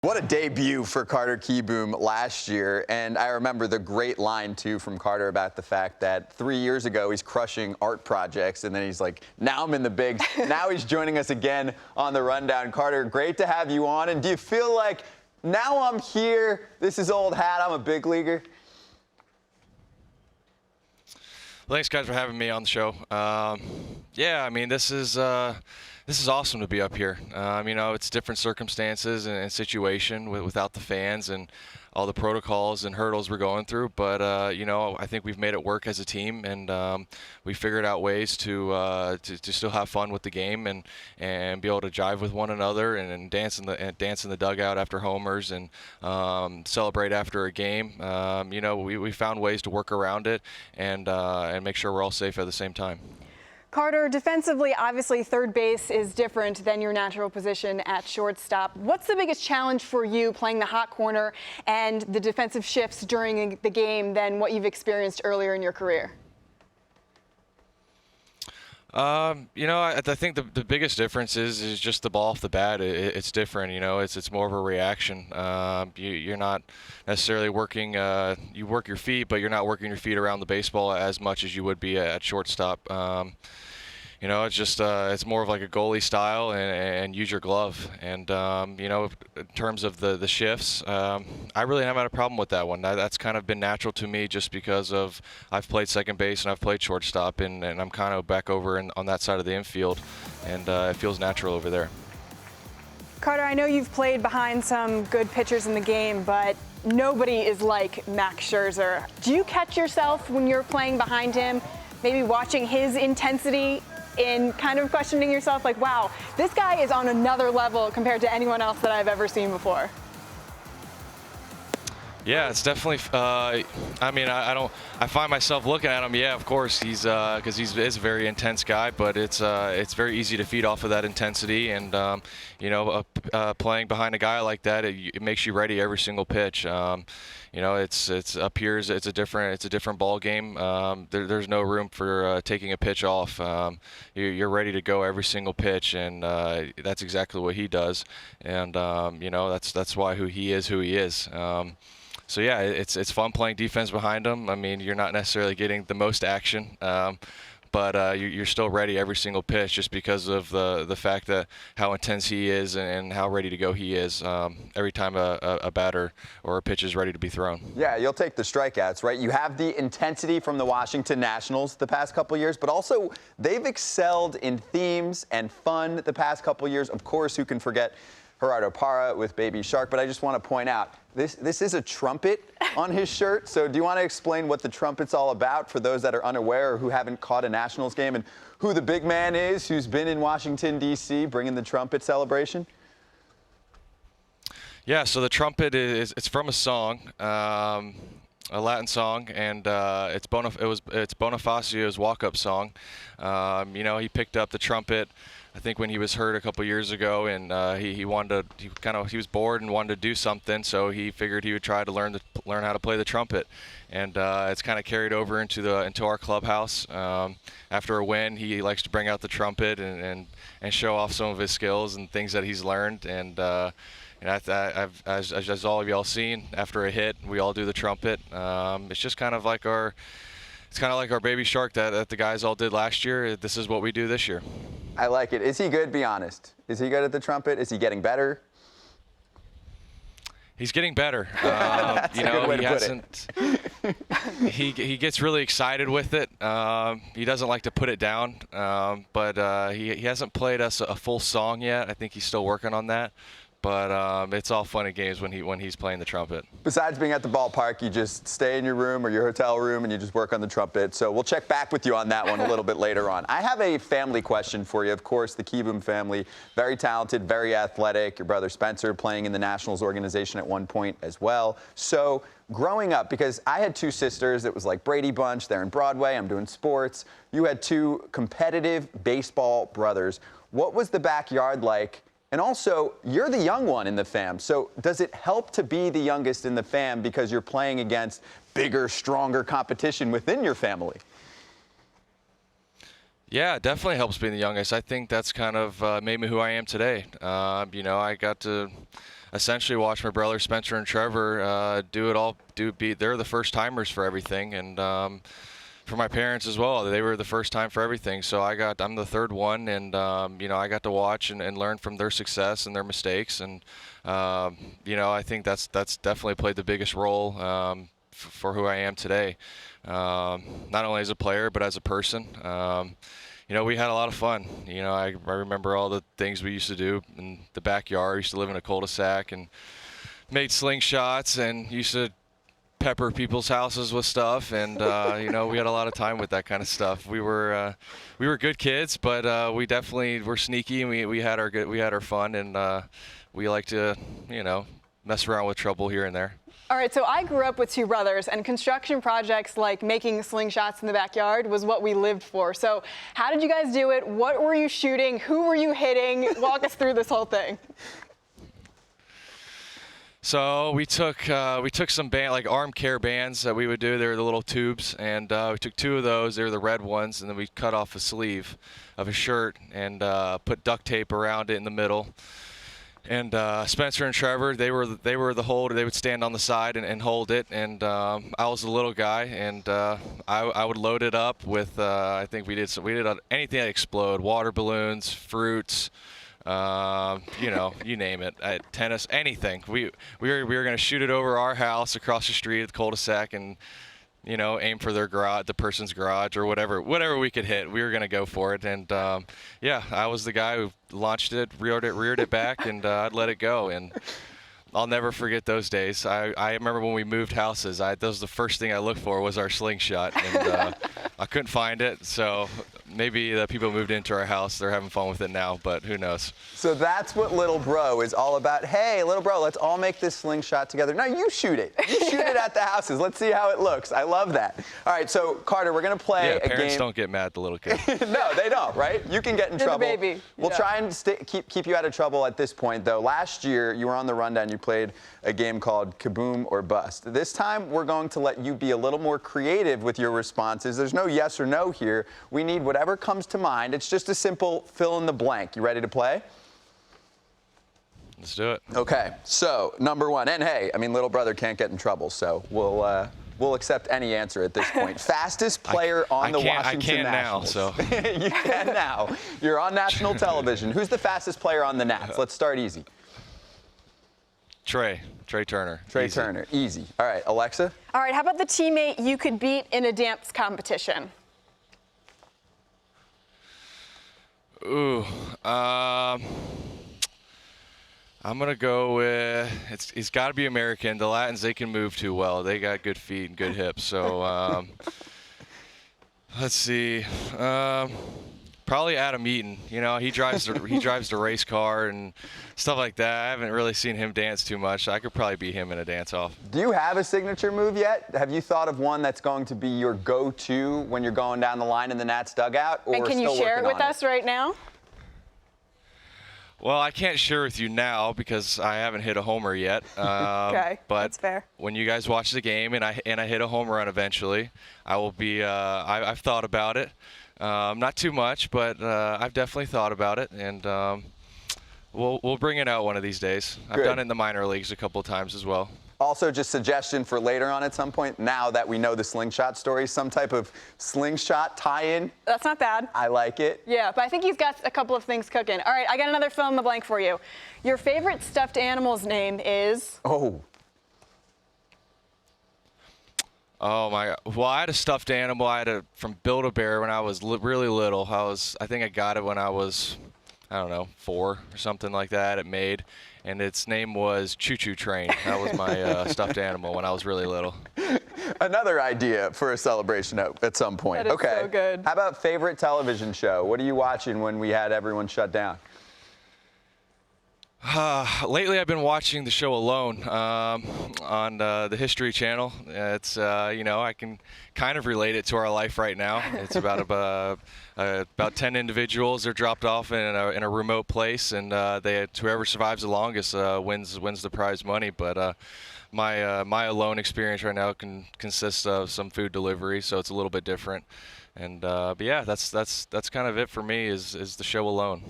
What a debut for Carter Kieboom last year. And I remember the great line, too, from Carter about the fact that 3 years ago he's crushing art projects. And then he's like, now I'm in the bigs. Now he's joining us again on the Rundown. Carter, great to have you on. And do you feel like now I'm here, this is old hat, I'm a big leaguer? Well, thanks, guys, for having me on the show. Yeah, I mean, this is awesome to be up here. You know, it's different circumstances and situation without the fans and all the protocols and hurdles we're going through. But you know, I think we've made it work as a team, and we figured out ways to still have fun with the game and be able to jive with one another and dance in the dugout after homers and celebrate after a game. You know, we found ways to work around it and make sure we're all safe at the same time. Carter, defensively, obviously third base is different than your natural position at shortstop. What's the biggest challenge for you playing the hot corner and the defensive shifts during the game than what you've experienced earlier in your career? You know, I think the biggest difference is just the ball off the bat. It's different. You know, it's more of a reaction. You're not necessarily working. You work your feet, but you're not working your feet around the baseball as much as you would be at shortstop. You know, it's just it's more of like a goalie style and use your glove. And you know, in terms of the shifts, I really haven't had a problem with that one. That's kind of been natural to me just because of I've played second base and I've played shortstop, and I'm kind of back over on that side of the infield, and it feels natural over there. Carter, I know you've played behind some good pitchers in the game, but nobody is like Max Scherzer. Do you catch yourself when you're playing behind him, maybe watching his intensity in kind of questioning yourself, like, wow, this guy is on another level compared to anyone else that I've ever seen before? Yeah, it's definitely. I mean, I find myself looking at him. Yeah, of course, he's because he's a very intense guy, but it's very easy to feed off of that intensity, and you know, playing behind a guy like that, it makes you ready every single pitch. You know, it's up here. It's a different ball game. There's no room for taking a pitch off. You're ready to go every single pitch, and that's exactly what he does. And you know, that's why he is who he is. So yeah, it's fun playing defense behind him. I mean, you're not necessarily getting the most action, but you're still ready every single pitch just because of the fact that how intense he is and how ready to go he is every time a batter or a pitch is ready to be thrown. Yeah, you'll take the strikeouts, right? You have the intensity from the Washington Nationals the past couple years, but also they've excelled in themes and fun the past couple years. Of course, who can forget Gerardo Parra with Baby Shark? But I just want to point out, this is a trumpet on his shirt. So do you want to explain what the trumpet's all about for those that are unaware or who haven't caught a Nationals game, and who the big man is who's been in Washington, D.C. bringing the trumpet celebration? Yeah, so the trumpet it's from a song, a Latin song, and it's Bonifacio's walk-up song. You know, he picked up the trumpet, I think, when he was hurt a couple years ago, and he was bored and wanted to do something, so he figured he would try to learn how to play the trumpet, and it's kind of carried over into our clubhouse. After a win, he likes to bring out the trumpet and show off some of his skills and things that he's learned, and as all of y'all seen, after a hit, we all do the trumpet. It's just kind of like our Baby Shark that the guys all did last year. This is what we do this year. I like it. Is he good? Be honest. Is he good at the trumpet? Is he getting better? He's getting better. You know, he hasn't. He gets really excited with it. He doesn't like to put it down, but he hasn't played us a full song yet. I think he's still working on that. But it's all fun and games when he's playing the trumpet. Besides being at the ballpark, you just stay in your room or your hotel room and you just work on the trumpet. So we'll check back with you on that one a little bit later on. I have a family question for you. Of course, the Kieboom family, very talented, very athletic. Your brother Spencer playing in the Nationals organization at one point as well. So growing up, because I had two sisters, it was like Brady Bunch. They're in Broadway. I'm doing sports. You had two competitive baseball brothers. What was the backyard like? And also, you're the young one in the fam, so does it help to be the youngest in the fam because you're playing against bigger, stronger competition within your family? Yeah, it definitely helps being the youngest. I think that's kind of made me who I am today. You know, I got to essentially watch my brother Spencer and Trevor do it all. They're the first timers for everything, and for my parents as well. They were the first time for everything. So I'm the third one, and I got to watch and learn from their success and their mistakes, and I think that's definitely played the biggest role for who I am today, not only as a player but as a person. We had a lot of fun. I remember all the things we used to do in the backyard. We used to live in a cul-de-sac and made slingshots and used to pepper people's houses with stuff, and we had a lot of time with that kind of stuff. We were good kids, but we definitely were sneaky, and we had our fun, and we like to mess around with trouble here and there. All right, so I grew up with two brothers, and construction projects like making slingshots in the backyard was what we lived for. So how did you guys do it? What were you shooting? Who were you hitting? Walk us through this whole thing. So we took some like arm care bands that we would do. They were the little tubes, and we took 2 of those. They were the red ones, and then we cut off a sleeve of a shirt and put duct tape around it in the middle. And Spencer and Trevor, they were the holder. They would stand on the side and hold it, and I was the little guy, and I would load it up with I think we did anything that explode, water balloons, fruits. You name it, tennis, anything. We were going to shoot it over our house across the street at the cul-de-sac and, aim for their garage, the person's garage, or whatever we could hit. We were going to go for it. And, I was the guy who launched it, reared it back, and I'd let it go. And I'll never forget those days. I remember when we moved houses, that was the first thing I looked for was our slingshot. And I couldn't find it, so maybe the people who moved into our house, they're having fun with it now, but who knows. So that's what Little Bro is all about. Hey, Little Bro, let's all make this slingshot together. No, you shoot it. You shoot it at the houses. Let's see how it looks. I love that. All right, so Carter, we're going to play a game. Parents don't get mad at the little kid. No, they don't, right? You can get in You're trouble. the baby. We'll try and keep you out of trouble at this point, though. Last year, you were on the rundown. You played a game called Kieboom or Bust. This time, we're going to let you be a little more creative with your responses. There's no yes or no here. We need whatever comes to mind. It's just a simple fill in the blank. You ready to play? Let's do it. Okay, so number 1, and hey, little brother can't get in trouble, so we'll accept any answer at this point. Fastest player on the Washington Nationals. I can now, so. You can now. You're on national television. Who's the fastest player on the Nats? Let's start easy. Trey Turner. Trey Turner, easy. All right, Alexa? All right, how about the teammate you could beat in a dance competition? Ooh, I'm gonna go with it's got to be American. The Latins, they can move too well. They got good feet and good hips. So let's see. Probably Adam Eaton. He drives the race car and stuff like that. I haven't really seen him dance too much. I could probably beat him in a dance-off. Do you have a signature move yet? Have you thought of one that's going to be your go-to when you're going down the line in the Nats dugout? Or and can you share it with us right now? Well, I can't share with you now because I haven't hit a homer yet. Okay, but that's fair. When you guys watch the game and I hit a home run eventually, I will be. I've thought about it. Not too much, but I've definitely thought about it, and we'll bring it out one of these days. I've done it in the minor leagues a couple of times as well. Also, just suggestion for later on at some point, now that we know the slingshot story, some type of slingshot tie-in. That's not bad. I like it. Yeah, but I think he's got a couple of things cooking. All right, I got another fill in the blank for you. Your favorite stuffed animal's name is? Oh. Oh my God! Well, I had a stuffed animal. I had from Build-A-Bear when I was really little. I think I got it when I was, I don't know, 4 or something like that. It made, and its name was Choo Choo Train. That was my stuffed animal when I was really little. Another idea for a celebration at some point. That is okay. so good. How about favorite television show? What are you watching when we had everyone shut down? Lately, I've been watching the show Alone on the History Channel. It's I can kind of relate it to our life right now. It's about 10 individuals. They're dropped off in a remote place, and whoever survives the longest wins the prize money. But my Alone experience right now consists of some food delivery, so it's a little bit different. And but yeah, that's kind of it for me. Is the show Alone.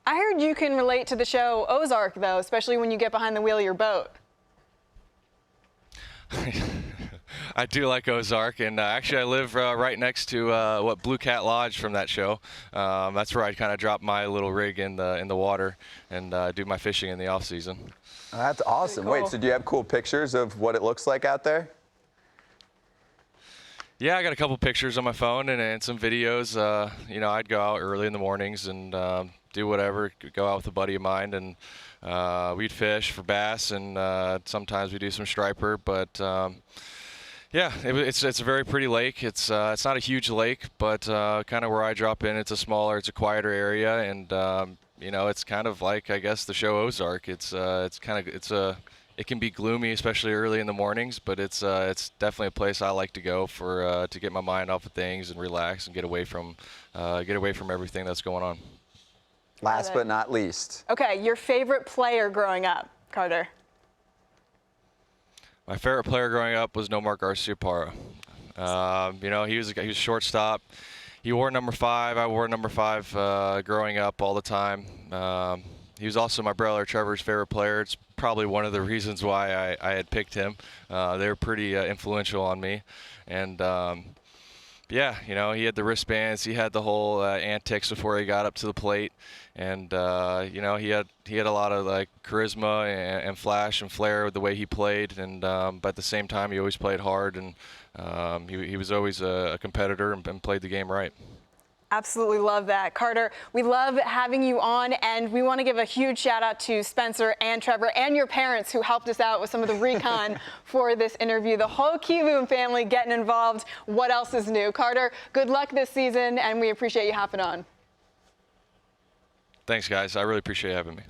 I heard you can relate to the show Ozark, though, especially when you get behind the wheel of your boat. I do like Ozark, and actually I live right next to Blue Cat Lodge from that show. That's where I kind of drop my little rig in the water and do my fishing in the off season. That's awesome. Cool. Wait, so do you have cool pictures of what it looks like out there? Yeah, I got a couple pictures on my phone and some videos. You know, I'd go out early in the mornings and do whatever, go out with a buddy of mine, and we'd fish for bass, and sometimes we do some striper. But yeah, it's a very pretty lake. It's not a huge lake, but kind of where I drop in, it's a quieter area, and you know, it's kind of like, I guess, the show Ozark. It can be gloomy, especially early in the mornings, but it's definitely a place I like to go for to get my mind off of things and relax and get away from everything that's going on. Last but not least. Okay, your favorite player growing up, Carter? My favorite player growing up was Nomar Garciaparra. You know, he was a shortstop. He wore number 5. I wore number 5 growing up all the time. He was also my brother Trevor's favorite player. It's probably one of the reasons why I had picked him. They were pretty influential on me. And yeah, you know, he had the wristbands. He had the whole antics before he got up to the plate. And you know, he had a lot of like charisma and flash and flair with the way he played. And but at the same time, he always played hard, and he was always a competitor and played the game right. Absolutely love that. Carter, we love having you on, and we want to give a huge shout out to Spencer and Trevor and your parents who helped us out with some of the recon for this interview. The whole Kieboom family getting involved. What else is new? Carter, good luck this season, and we appreciate you hopping on. Thanks, guys. I really appreciate having me.